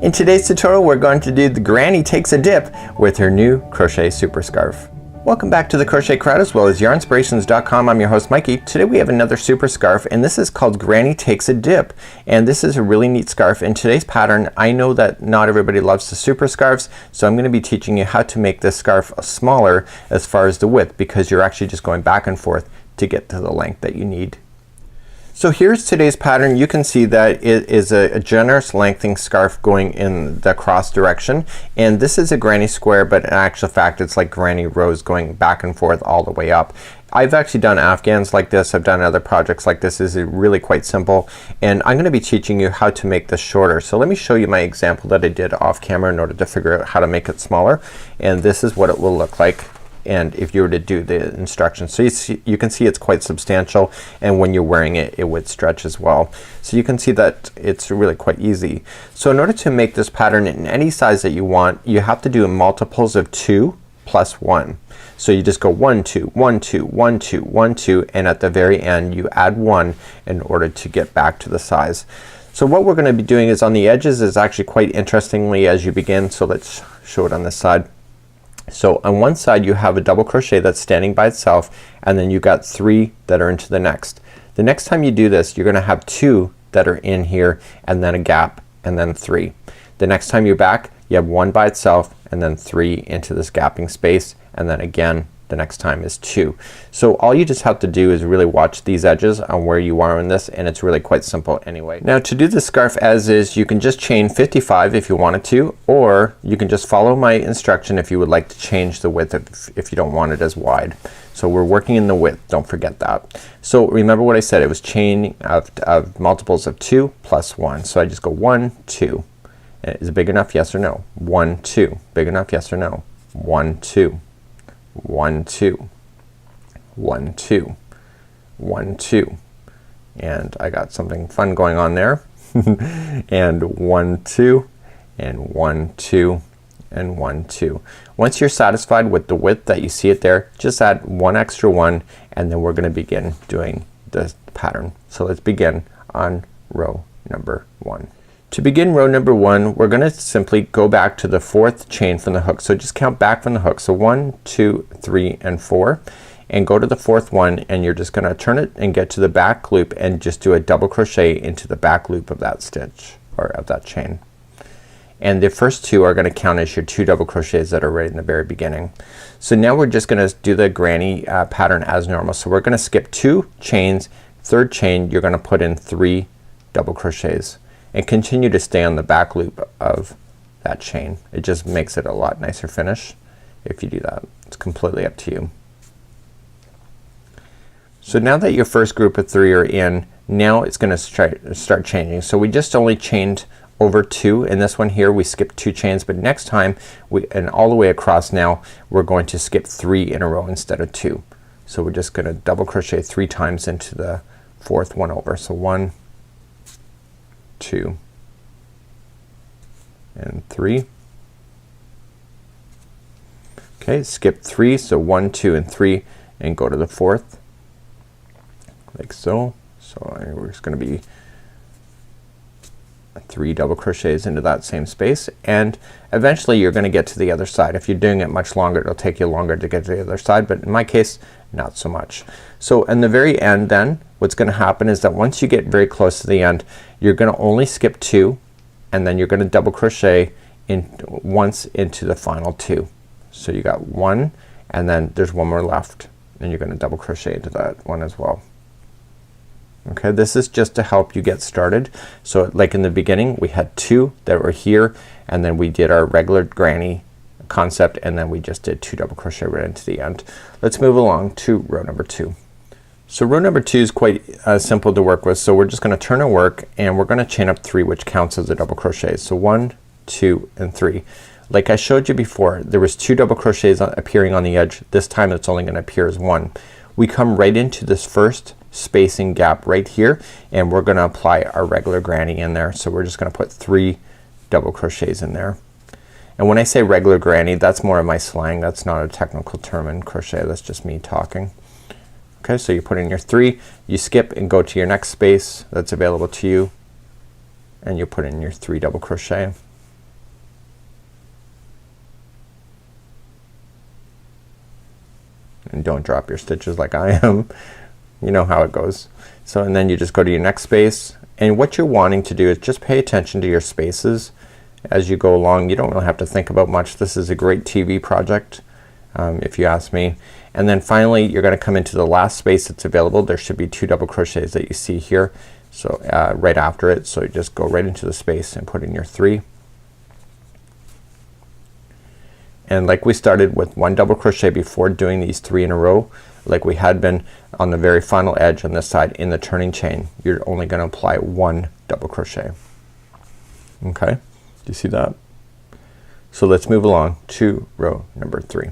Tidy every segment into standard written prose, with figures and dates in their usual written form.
In today's tutorial we're going to do the Granny Takes a Dip with her new crochet super scarf. Welcome back to the Crochet Crowd as well as Yarnspirations.com. I'm your host Mikey. Today we have another super scarf and this is called Granny Takes a Dip, and this is a really neat scarf. In today's pattern I know that not everybody loves the super scarves, so I'm going to be teaching you how to make this scarf smaller as far as the width, because you're actually just going back and forth to get to the length that you need. So here's today's pattern. You can see that it is a generous lengthening scarf going in the cross direction, and this is a granny square, but in actual fact it's like granny rows going back and forth all the way up. I've actually done afghans like this. I've done other projects like this. This is really quite simple, and I'm going to be teaching you how to make this shorter. So let me show you my example that I did off camera in order to figure out how to make it smaller, and this is what it will look like. And if you were to do the instructions, so you can see it's quite substantial, and when you're wearing it, it would stretch as well. So you can see that it's really quite easy. So in order to make this pattern in any size that you want, you have to do multiples of 2 plus 1. So you just go 1 2 1 2 1 2 1 2, and at the very end you add 1 in order to get back to the size. So what we're going to be doing is on the edges is actually quite interestingly as you begin. So let's show it on this side. So on one side you have a double crochet that's standing by itself, and then you got 3 that are into the next. The next time you do this you're gonna have 2 that are in here, and then a gap, and then 3. The next time you're back you have 1 by itself, and then 3 into this gapping space, and then again the next time is 2. So all you just have to do is really watch these edges on where you are in this, and it's really quite simple anyway. Now to do the scarf as is, you can just chain 55 if you wanted to, or you can just follow my instruction if you would like to change the width if you don't want it as wide. So we're working in the width, don't forget that. So remember what I said, it was chain of multiples of 2 plus 1. So I just go 1 2. Is it big enough? Yes or no? 1 2. Big enough? Yes or no? 1 2. 1 2 1 2 1 2, and I got something fun going on there. And 1 2 and 1 2 and 1 2. Once you're satisfied with the width that you see it there, just add 1 extra 1, and then we're gonna begin doing the pattern. So let's begin on row number 1. To begin row number 1 we're gonna simply go back to the 4th chain from the hook. So just count back from the hook. So 1 2 3 and 4, and go to the 4th one, and you're just gonna turn it and get to the back loop and just do a double crochet into the back loop of that stitch or of that chain. And the first 2 are gonna count as your 2 double crochets that are right in the very beginning. So now we're just gonna do the granny pattern as normal. So we're gonna skip 2 chains. 3rd chain you're gonna put in 3 double crochets and continue to stay on the back loop of that chain. It just makes it a lot nicer finish if you do that. It's completely up to you. So now that your first group of 3 are in, now it's gonna start changing. So we just only chained over 2 in this one here. We skipped 2 chains, but next time and all the way across now we're going to skip 3 in a row instead of 2. So we're just gonna double crochet 3 times into the 4th one over. So 1 2 and 3. Okay, skip 3. So 1 2 and 3, and go to the 4th like so. So we're just gonna be 3 double crochets into that same space, and eventually you're gonna get to the other side. If you're doing it much longer it'll take you longer to get to the other side, but in my case not so much. So in the very end then what's gonna happen is that once you get very close to the end you're gonna only skip 2, and then you're gonna double crochet once into the final 2. So you got 1, and then there's 1 more left, and you're gonna double crochet into that one as well. Okay, this is just to help you get started. So like in the beginning we had 2 that were here, and then we did our regular granny concept, and then we just did 2 double crochet right into the end. Let's move along to row number 2. So row number 2 is quite simple to work with. So we're just gonna turn our work, and we're gonna chain up 3, which counts as a double crochet. So 1 2 and 3. Like I showed you before, there was 2 double crochets appearing on the edge. This time it's only gonna appear as 1. We come right into this first spacing gap right here, and we're gonna apply our regular granny in there. So we're just gonna put 3 double crochets in there. And when I say regular granny, that's more of my slang. That's not a technical term in crochet. That's just me talking. Okay, so you put in your 3, you skip and go to your next space that's available to you, and you put in your 3 double crochet. and don't drop your stitches like I am. You know how it goes. So and then you just go to your next space, and what you're wanting to do is just pay attention to your spaces as you go along. You don't really have to think about much. This is a great TV project, if you ask me. And then finally you're gonna come into the last space that's available. There should be 2 double crochets that you see here, so right after it. So you just go right into the space and put in your 3. And like we started with 1 double crochet before doing these 3 in a row, like we had been on the very final edge on this side in the turning chain, you're only gonna apply 1 double crochet. Okay, do you see that? So let's move along to row number 3.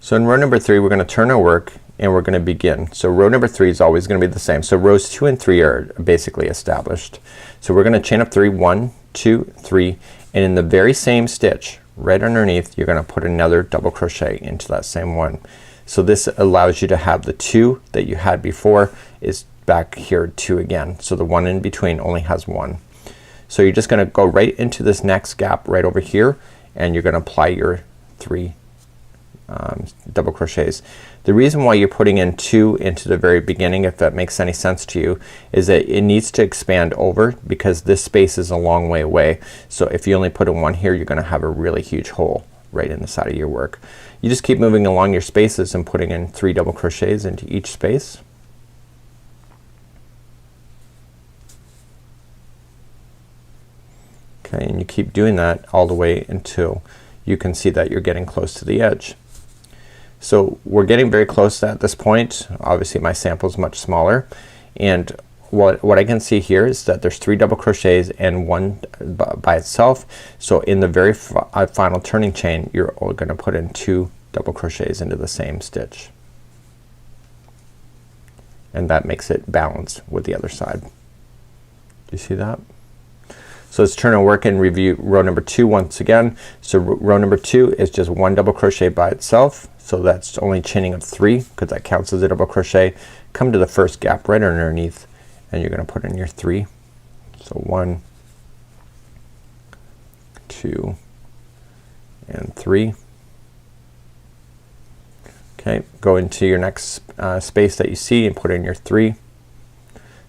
So in row number 3 we're gonna turn our work and we're gonna begin. So row number 3 is always gonna be the same. So rows 2 and 3 are basically established. So we're gonna chain up 3, 1, 2, 3, and in the very same stitch right underneath you're gonna put another double crochet into that same one. So this allows you to have the 2 that you had before is back here 2 again. So the one in between only has 1. So you're just gonna go right into this next gap right over here, and you're gonna apply your 3 double crochets. The reason why you're putting in 2 into the very beginning, if that makes any sense to you, is that it needs to expand over because this space is a long way away. So if you only put in 1 here, you're gonna have a really huge hole right in the side of your work. You just keep moving along your spaces and putting in 3 double crochets into each space. Okay, and you keep doing that all the way until you can see that you're getting close to the edge. So we're getting very close at this point. Obviously my sample is much smaller, and what I can see here is that there's 3 double crochets and 1 by itself. So in the very final turning chain you're gonna put in 2 double crochets into the same stitch, and that makes it balanced with the other side. Do you see that? So let's turn our work and review row number 2 once again. So row number 2 is just 1 double crochet by itself. So that's only chaining of 3 because that counts as a double crochet. Come to the first gap right underneath and you're gonna put in your 3. So 1, 2, and 3. Okay, go into your next space that you see and put in your 3.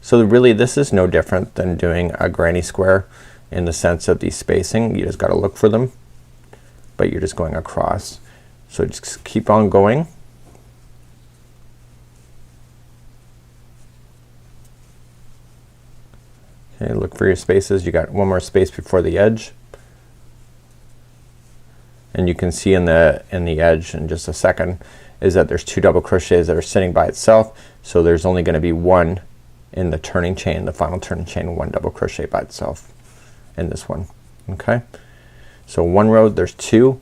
So really this is no different than doing a granny square in the sense of the spacing. You just gotta look for them, but you're just going across. So just keep on going. Okay, look for your spaces. You got 1 more space before the edge, and you can see in the edge in just a second is that there's 2 double crochets that are sitting by itself. So there's only gonna be 1 in the turning chain, the final turning chain, 1 double crochet by itself in this one. Okay, so 1 row there's 2,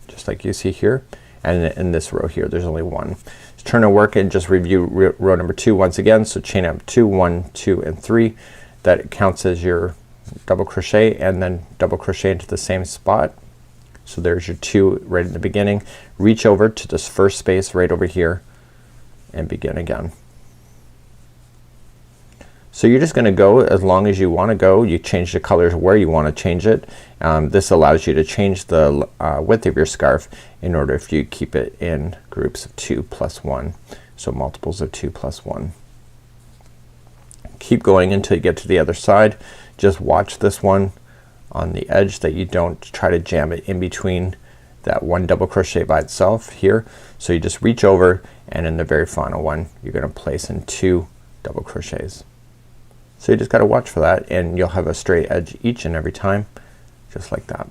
just like you see here, and in this row here there's only 1. Let's turn our work and just review row number 2 once again. So chain up 2, 1, 2, and 3. That counts as your double crochet, and then double crochet into the same spot. So there's your 2 right in the beginning. Reach over to this first space right over here and begin again. So you're just gonna go as long as you wanna go. You change the colors where you wanna change it. This allows you to change the width of your scarf in order if you keep it in groups of 2 plus 1. So multiples of 2 plus 1. Keep going until you get to the other side. Just watch this one on the edge that you don't try to jam it in between that 1 double crochet by itself here. So you just reach over, and in the very final one you're gonna place in 2 double crochets. So you just gotta watch for that, and you'll have a straight edge each and every time, just like that.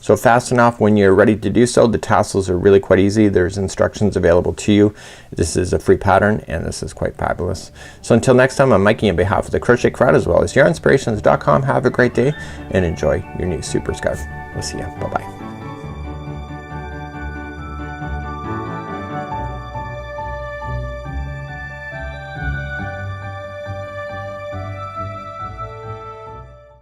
So fasten off when you're ready to do so. The tassels are really quite easy. There's instructions available to you. This is a free pattern, and this is quite fabulous. So until next time, I'm Mikey on behalf of the Crochet Crowd as well as Yarnspirations.com. Have a great day and enjoy your new super scarf. We'll see ya. Bye bye.